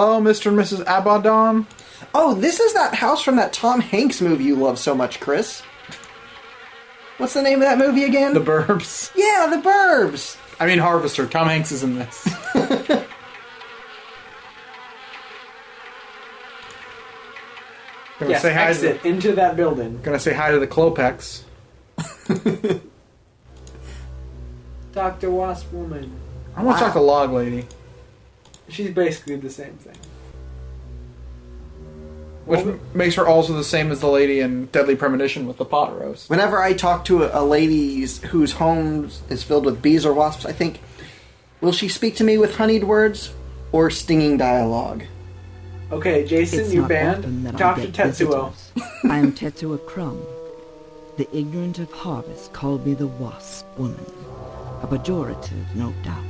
Hello, Mr. and Mrs. Abaddon. Oh, this is that house from that Tom Hanks movie you love so much, Chris. What's the name of that movie again? The Burbs. Yeah, The Burbs. I mean Harvester. Tom Hanks is in this. Yes, say hi exit into that building. Gonna say hi to the Klopex. Dr. Wasp Woman. I want to talk to Log Lady. She's basically the same thing. Which makes her also the same as the lady in Deadly Premonition with the pot roast. Whenever I talk to a lady whose home is filled with bees or wasps, I think, will she speak to me with honeyed words or stinging dialogue? Okay, Jason, It's you not banned. often that I Talk to get Tetsuo. visitors. I am Tetsuo Crumb. The ignorant of harvest called me the Wasp Woman. A pejorative, no doubt.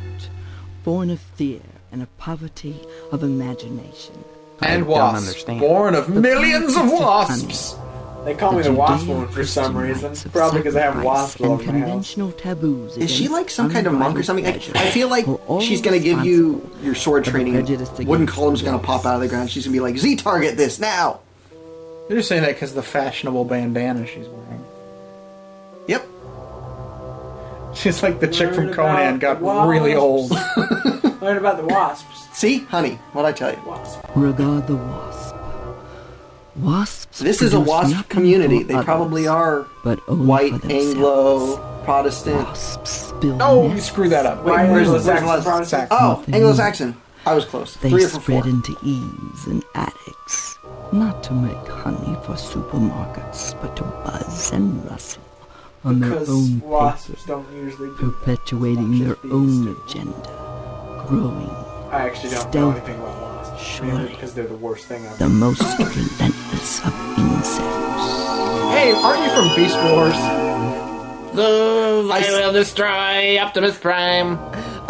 Born of fear and of poverty of imagination. And don't wasps. understand. Born of The millions of politics of wasps. They call me the Wasp Woman for some reason. Probably because I have wasps all over my house. Conventional taboos. Is she like some kind of monk or something? Pleasure. I feel like she's going to give you your sword training. Wooden column's going to pop out of the ground. She's going to be like, Z-target this now! You're just saying that because of the fashionable bandana she's wearing. Yep. She's like the chick from Learn Conan, about got the wasps. really old. Learn about the wasps. See? Honey, what'd I tell you? Wasp. Regard the wasp. Wasps. This is a produce wasp nothing community. for They others, probably are but only white, for themselves. Anglo, Protestant. Wasps spill Oh, you nests. screwed that up. Wait, Why where's Anglo-Saxon the last Protestant? Oh, Nothing. Anglo-Saxon. I was close. They 3 or 4. spread into eaves and attics, not to make honey for supermarkets, but to buzz and rustle on their Because own wasps paper, don't usually do that. perpetuating their Bees own do. agenda, growing I actually don't know stealth, anything about wasps. surely Mainly because they're the worst thing I've the most relentless of insects. Hey, aren't you from Beast Wars? I will destroy Optimus Prime.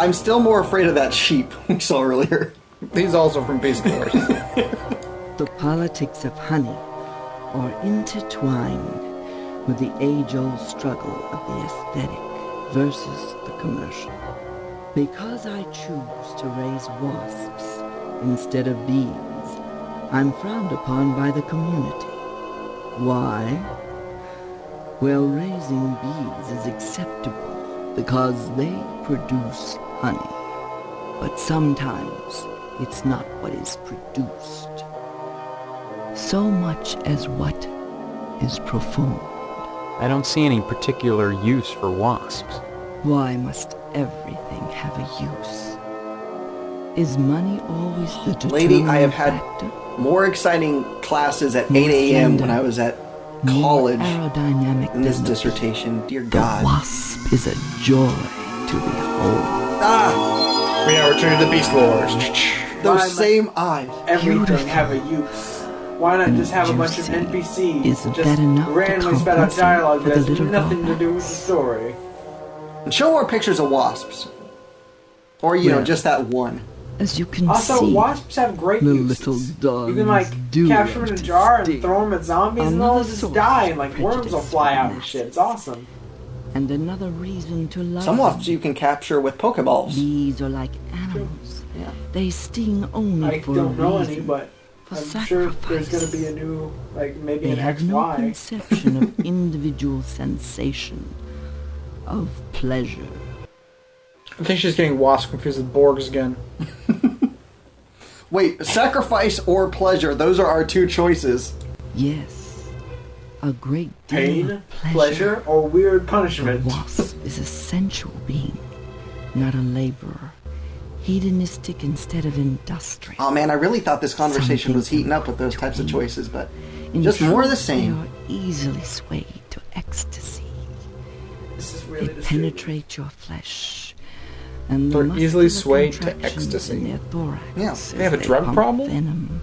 I'm still more afraid of that sheep we saw earlier. He's also from Beast Wars. The politics of honey are intertwined with the age-old struggle of the aesthetic versus the commercial. Because I choose to raise wasps instead of bees, I'm frowned upon by the community. Why? Well, raising bees is acceptable because they produce honey. But sometimes it's not what is produced, so much as what is performed. I don't see any particular use for wasps. Why must everything have a use? Is money always the determining Lady, I have had factor? more exciting classes at More 8 a.m. when slender, I was at more college aerodynamic in this than dissertation. Dear the God. wasp is a joy to behold. Ah! We now return to the Beast Wars. Those Why same eyes. everything Beautiful. have a use. Why not just have a bunch of Juicy. NPCs Isn't just that enough to randomly spat out compensate dialogue for that the has little nothing to do with the drawbacks? story? And show more pictures of wasps. Or, you know, Well, just that one. As you can Also, see, wasps have great the uses. little dogs You can like do capture them in a to jar and sting. throw them at zombies and they'll Another just source die of and like worms will prejudice fly out and masses. shit. It's awesome. and another reason to love Some them. wasps you can capture with Pokeballs. Bees are like animals. Yeah. They sting only I for don't a know reason. any, but for I'm sure there's sacrifice. gonna be a new, like maybe They an have no XY. conception of individual sensation, of pleasure. I think she's getting wasp confused with Borgs again. Wait, sacrifice or pleasure? Those are our two choices. Yes, a great deal Pain, of pleasure, or weird The punishment. wasp is a sensual being, not a laborer. Hedonistic instead of industrial. Oh man, I really thought this conversation Something was heating up with those types of choices, but In just more of the truth, same. They are easily swayed to ecstasy. This is They really disturbing. penetrate your flesh, and They're the easily muscular swayed to contractions ecstasy. in their thorax Yeah. as They have a drug pump problem? Venom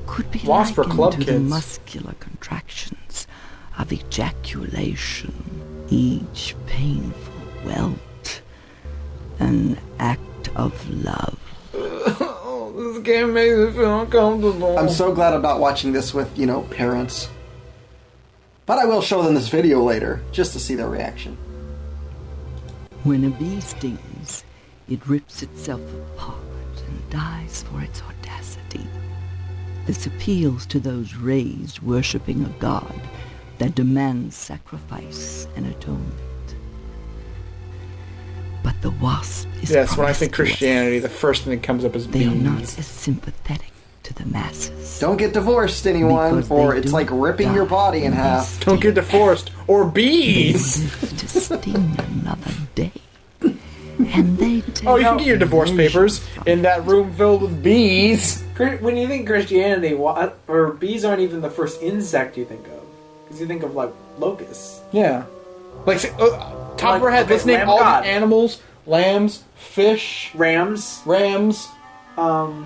could be Wasps are likened club to the kids. muscular contractions of ejaculation, each painful welt, an act of love. This game makes me feel uncomfortable. I'm so glad I'm not watching this with, you know, parents. But I will show them this video later, just to see their reaction. When a bee stings, it rips itself apart and dies for its audacity. This appeals to those raised worshipping a god that demands sacrifice and atonement. But the wasp is Yes, when I think promiscuous. Christianity, the first thing that comes up is They are not bees. as sympathetic to the masses. Don't get divorced, anyone, Because or they it's do like ripping your die body in in half. Don't get divorced. Or bees! Live to sting another day. And they take Oh, you can get your divorce pleasure papers from in that room filled with bees. When you think Christianity, or bees aren't even the first insect you think of. Because you think of, like, locusts. Yeah. Like, top Like, of our head, okay, let's name lamb all god. the animals, lambs, fish, Rams. rams,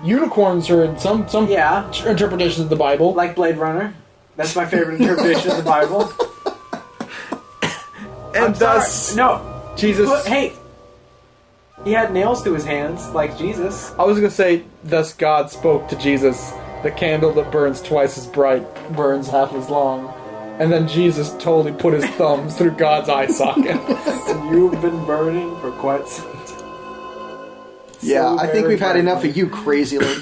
unicorns are in some Yeah. interpretations of the Bible. Like Blade Runner. That's my favorite interpretation of the Bible. and I'm thus, sorry. No. Jesus... But, hey. He had nails to his hands, like Jesus. I was going to say, thus God spoke to Jesus, the candle that burns twice as bright burns half as long. And then Jesus totally put his thumbs through God's eye socket. And you've been burning for quite some time. Yeah, So I think very we've had enough brightly. of you, crazy lady.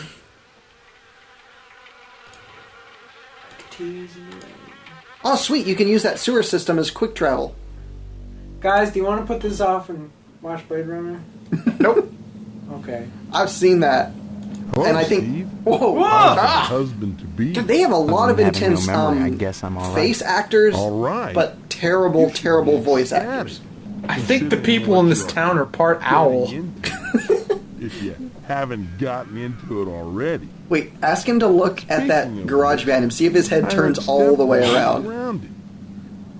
Oh, sweet, you can use that sewer system as quick travel. Guys, do you want to put this off and watch Blade Runner? Nope. Okay. I've seen that. Hello, And I think- Steve. Whoa! Husband to be. Dude, they have a lot of Having no intense memory, I guess I'm all right. face actors, All right. but terrible, You should terrible be voice ecstatic. actors. I think the Considering people what in this you're town are part owl. getting into, if you haven't gotten into it already. Wait, ask him to look at that Speaking of garage band and see if his head I turns heard all the Steph way was around. surrounded.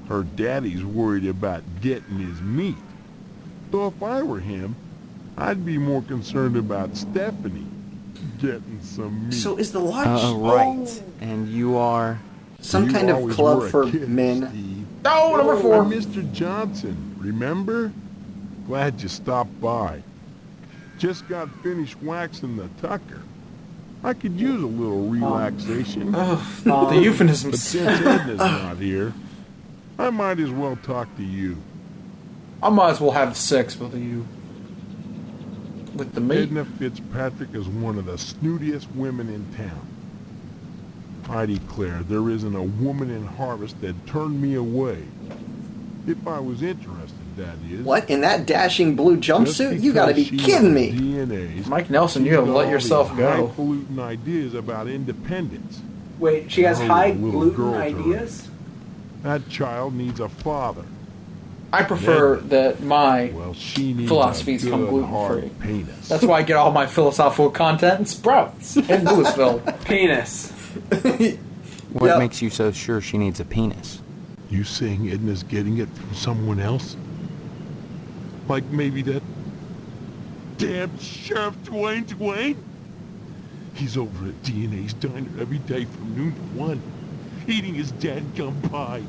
Her daddy's worried about getting his meat. So if I were him, I'd be more concerned about Stephanie getting some meat. So is the lodge Right. And you are... some You kind of always club were a for kid, men? Steve. Oh, number I'm 4. Mr. Johnson, remember? Glad you stopped by. Just got finished waxing the tucker. I could use a little relaxation. The euphemisms. But since Edna's not here, I might as well talk to you. I might as well have sex with you. With the meat. Edna Fitzpatrick is one of the snootiest women in town. I declare there isn't a woman in Harvest that turned me away. If I was interested, that is. What, in that dashing blue Just jumpsuit? You gotta be because she kidding has me. DNAs, Mike Nelson, you she's have got let all yourself these go. highfalutin ideas about independence. Wait, she has Oh, high little gluten girls are- ideas? That child needs a father. I prefer Edna. that my... Well, she needs Philosophies a come good gluten-free. hard penis. That's why I get all my philosophical content in Sprouts in Louisville. Penis. What Yep. makes you so sure she needs a penis? You saying Edna's getting it from someone else? Like maybe that damn Sheriff Dwayne? He's over at DNA's diner every day from noon to 1, eating his dadgum pie.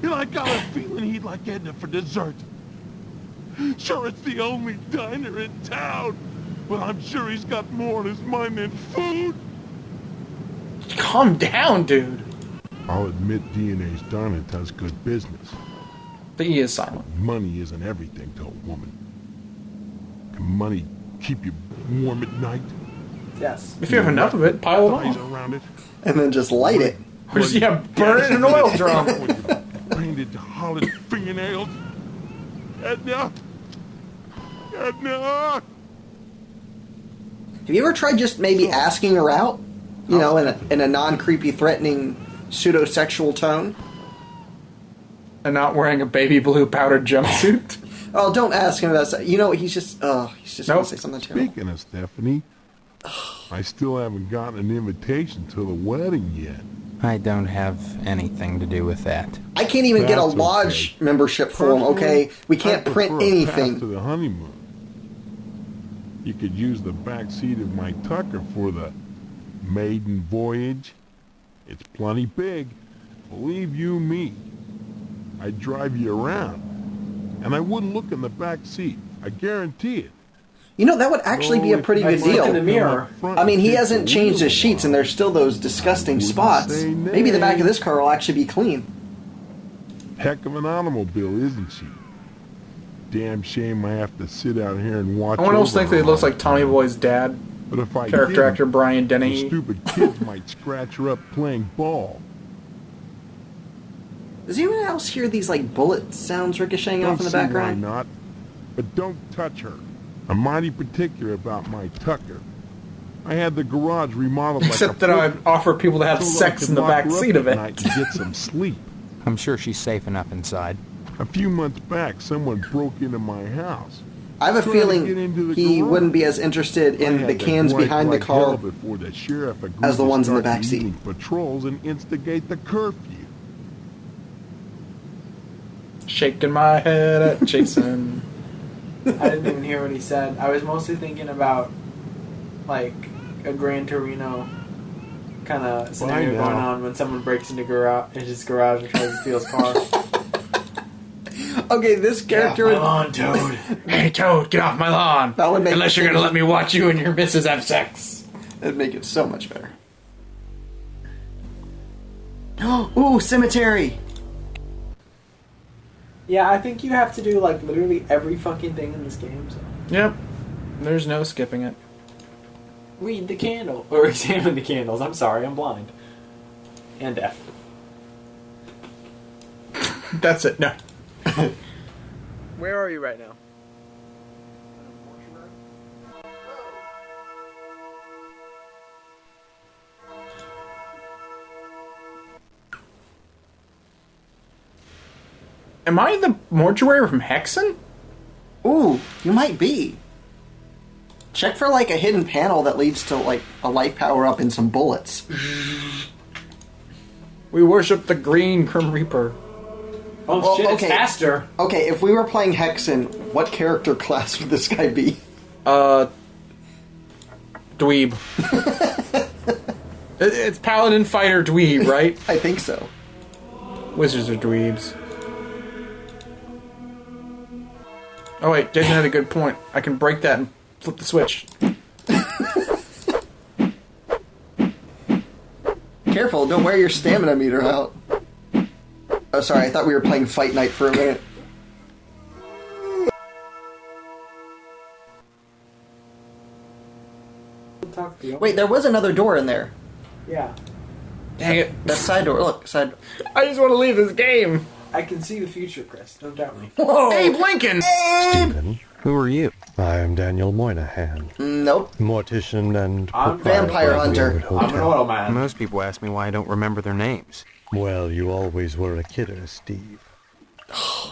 And I got a feeling he'd like Edna for dessert. Sure, it's the only diner in town, but I'm sure he's got more on his mind than food. Calm down, dude. I'll admit DNA's diner does good business. The E is silent. Money isn't everything to a woman. Can money keep you warm at night? Yes. If you have enough of it, pile it Ties on. around it? And then just light it. Or just, yeah, burn it in an oil drum. With your painted hollow fingernails? Edna! Edna! Have you ever tried just maybe asking her out? You know, in a non-creepy, threatening, pseudo-sexual tone? And not wearing a baby blue powdered jumpsuit. Oh, don't ask him about that. You know, he's just Nope. gonna say something terrible. Speaking of Stephanie, I still haven't gotten an invitation to the wedding yet. I don't have anything to do with that. I can't even get a That's lodge okay. membership form, okay? We can't I print prefer a pass to anything. the honeymoon. You could use the back seat of my Tucker for the maiden voyage. It's plenty big. Believe you me. I'd drive you around. And I wouldn't look in the back seat. I guarantee it. You know, that would actually be a pretty good Look in the deal. mirror. I mean, he hasn't changed his sheets, and there's still those disgusting Wouldn't spots. say Maybe the back nay. of this car will actually be clean. Heck of an automobile, isn't she? Damn shame I have to sit out here and watch. Everyone else over thinks that he her looks all like the Tommy time. Boy's dad. But if I Character didn't, actor Brian the Dennehy. stupid kids might scratch her up playing ball. Does anyone else hear these like bullet sounds ricocheting off in the see why background? not. But don't touch her. I'm mighty particular about my Tucker. I had the garage remodeled Except like that a I offer people to have so I sex could in the lock back her up seat of at it. night and get some sleep. I'm sure she's safe enough inside. A few months back, someone broke into my house. I have a Trying to get feeling into the he garage. wouldn't be as interested I in had the to cans gripe behind the like hell car before the sheriff agreed as the to ones in the start back seat. evening patrols and instigate the curfew. Shaking my head at Jason. I didn't even hear what he said. I was mostly thinking about like a Gran Torino kind of scenario now. going on when someone breaks into his garage and tries to steal his car. Okay, this character Get off my lawn, Toad. Hey, Toad, get off my lawn. That would make Unless the you're going to scene- let me watch you and your missus have sex. It'd make it so much better. Ooh, cemetery! Yeah, I think you have to do like literally every fucking thing in this game. So Yep. There's no skipping it. read the candle or examine the candles. I'm sorry, I'm blind and deaf. That's it. No. Where are you right now? Am I in the mortuary from Hexen? Ooh, you might be. Check for like a hidden panel that leads to like a life power up and some bullets. We worship the green Grim Reaper. Oh Well, shit, okay. it's Aster. Okay, if we were playing Hexen, what character class would this guy be? Dweeb. It's Paladin Fighter Dweeb, right? I think so. Wizards are dweebs. Oh wait, Jason had a good point. I can break that and flip the switch. Careful, don't wear your stamina meter out. Oh, sorry, I thought we were playing Fight Night for a minute. Wait, there was another door in there. Yeah, Dang it. That side door, look, side. I just want to leave this game. I can see the future, Chris. Don't doubt me. Whoa! Abe Lincoln! Stephen, Who are you? I am Daniel Moynihan, Nope. mortician and I'm proprietor vampire of the hunter. Old I'm an Hotel. oil man. Most people ask me why I don't remember their names. Well, you always were a kidder, Steve.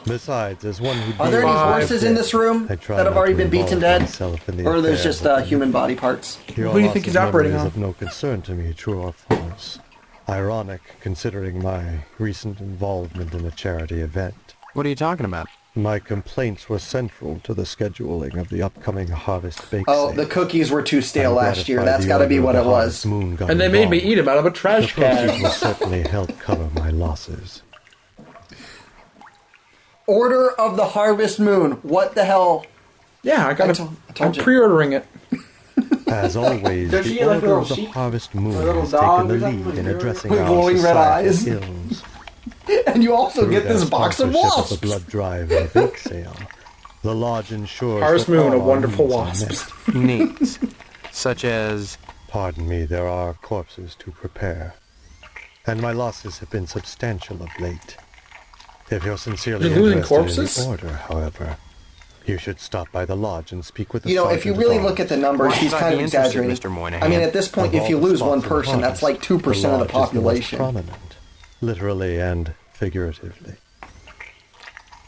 Besides, as one who Are there any deals with horses in this room I try that have not already to been beaten involve dead? myself in the Or are those affair just of human body parts? Your Who do you loss think he's of memory operating is on? of no concern to me, true or false. Ironic, considering my recent involvement in a charity event. What are you talking about? My complaints were central to the scheduling of the upcoming Harvest Bake Oh, Sale. the cookies were too stale I'm last year. gratified That's the gotta be order what of it the Harvest was. Moon got And they made me involved. eat him out of a The trash proceeds can. will certainly help cover my losses. Order of the Harvest Moon. What the hell? Yeah, I got I it. told I'm you. pre-ordering it. As always, Does she the get, like, a Order little of the sheep? Harvest Or Moon a little has dog taken the or something? lead in addressing With our glowing red societal eyes. ills. And you also Through get this their box of sponsorship wasps. the blood drive and bake sale. The lodge ensures Harvest that Moon, all a wonderful needs are wasp. met. Needs. Such as... Pardon me, there are corpses to prepare. And my losses have been substantial of late. If you're sincerely You're losing interested in corpses? the order, however, you should stop by the lodge and speak with the You know, if you sergeant really at look at arms. the numbers, Why he's should I kind of be interested, exaggerating. Mr. Moynihan? I mean, at this point, Of if you all the lose one spots in the person, that's like harvest, 2% of the lodge is most population. prominent, literally and figuratively.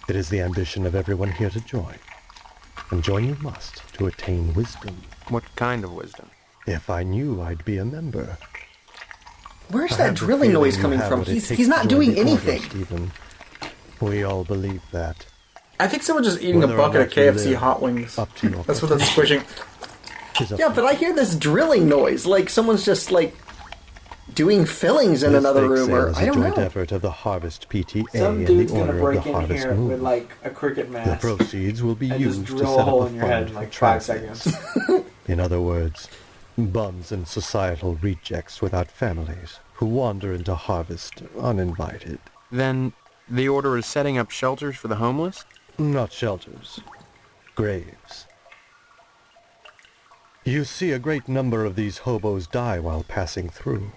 It is the ambition of everyone here to join. And join you must to attain wisdom. What kind of wisdom? If I knew I'd be a member. Where's I that have the drilling feeling noise you coming have from? what it He's takes not to doing join the order, anything. Stephen. We all believe that. I think someone's just eating Whether a or bucket of not you KFC live hot wings. up to your That's what that's squishing. is up Yeah, to but I hear this drilling noise. Like someone's just like doing fillings in This another bake room, sale or is I a don't joint know. effort of the Harvest PTA Some and dude's the gonna Order break of the in Harvest here Moon. with like a cricket The mask proceeds will be and just used to drill set a hole up in a your head fund in for like 5 charities. seconds. In other words, bums and societal rejects without families who wander into Harvest uninvited. Then the Order is setting up shelters for the homeless? Not shelters, graves. You see a great number of these hobos die while passing through.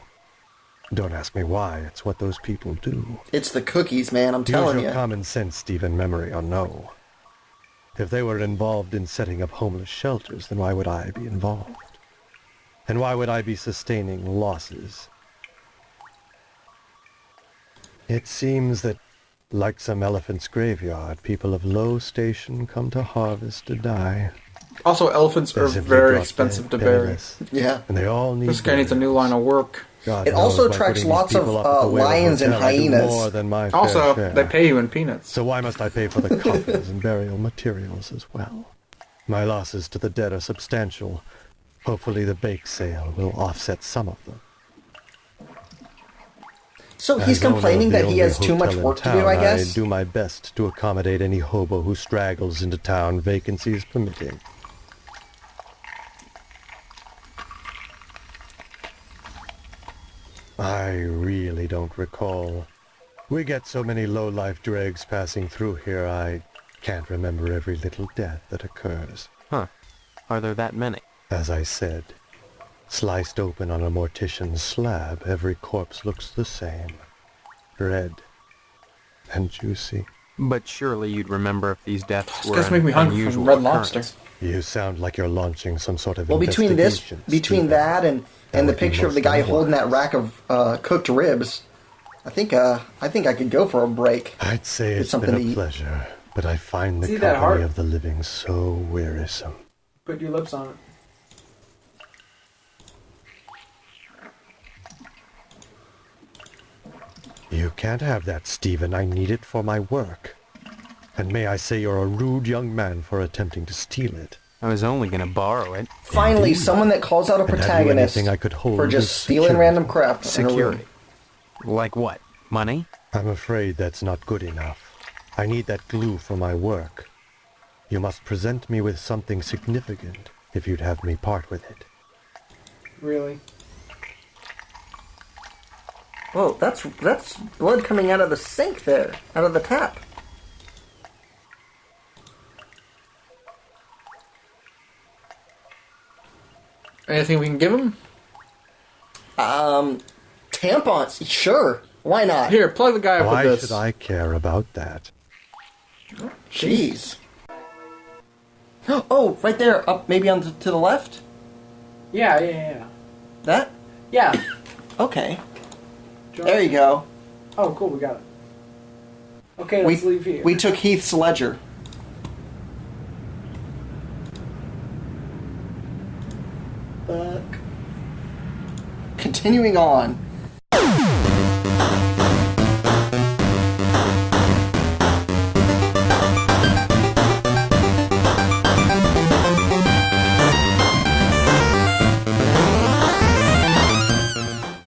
Don't ask me why, it's what those people do. It's the cookies, man, I'm telling Use your you. common sense, Stephen, memory or no. If they were involved in setting up homeless shelters, then why would I be involved? And why would I be sustaining losses? It seems that, like some elephant's graveyard, people of low station come to harvest to die. Also, elephants They're are simply very brought expensive to dead, bury. penniless, Yeah. and they all need This guy needs a new burials. line of work. God It knows also by attracts putting these lots of, people up at the Whale lions and Hotel, I do hyenas. more than my fair Also, share. they pay you in peanuts. So why must I pay for the coffins and burial materials as well? My losses to the dead are substantial. Hopefully the bake sale will offset some of them. So he's As owner complaining of the that he only has too much hotel in work to do, town, I guess? do my best to accommodate any hobo who straggles into town, vacancies permitting. I really don't recall. We get so many low-life dregs passing through here, I can't remember every little death that occurs. Huh. Are there that many? As I said, sliced open on a mortician's slab, every corpse looks the same. Red and juicy. But surely you'd remember if these deaths This were guy's an making me hungry unusual from Red occurrence. Lobster. You sound like you're launching some sort of Well, between investigation, between Stephen. that and the would be picture of the most guy holding that unwise. rack of cooked ribs, I think I could go for a break. I'd say Get it's something been to a eat. pleasure, but I find the See that heart? company of the living so wearisome. Put your lips on it. You can't have that, Stephen. I need it for my work. And may I say you're a rude young man for attempting to steal it. I was only gonna borrow it. Finally, Indeed. someone that calls out a And have you protagonist anything I could hold for as just stealing security? random crap. in a room. Security. Like what? Money? I'm afraid that's not good enough. I need that glue for my work. You must present me with something significant if you'd have me part with it. Really? Whoa, that's blood coming out of the sink there, out of the tap. Anything we can give him? Tampons, sure. Why not? Here, plug the guy up Why with this. should I care about that? Jeez. Oh, right there, up maybe on to the left? Yeah. That? Yeah. Okay. There you go. Oh, cool, we got it. Okay, let's leave here. We took Heath's ledger. Fuck. Continuing on.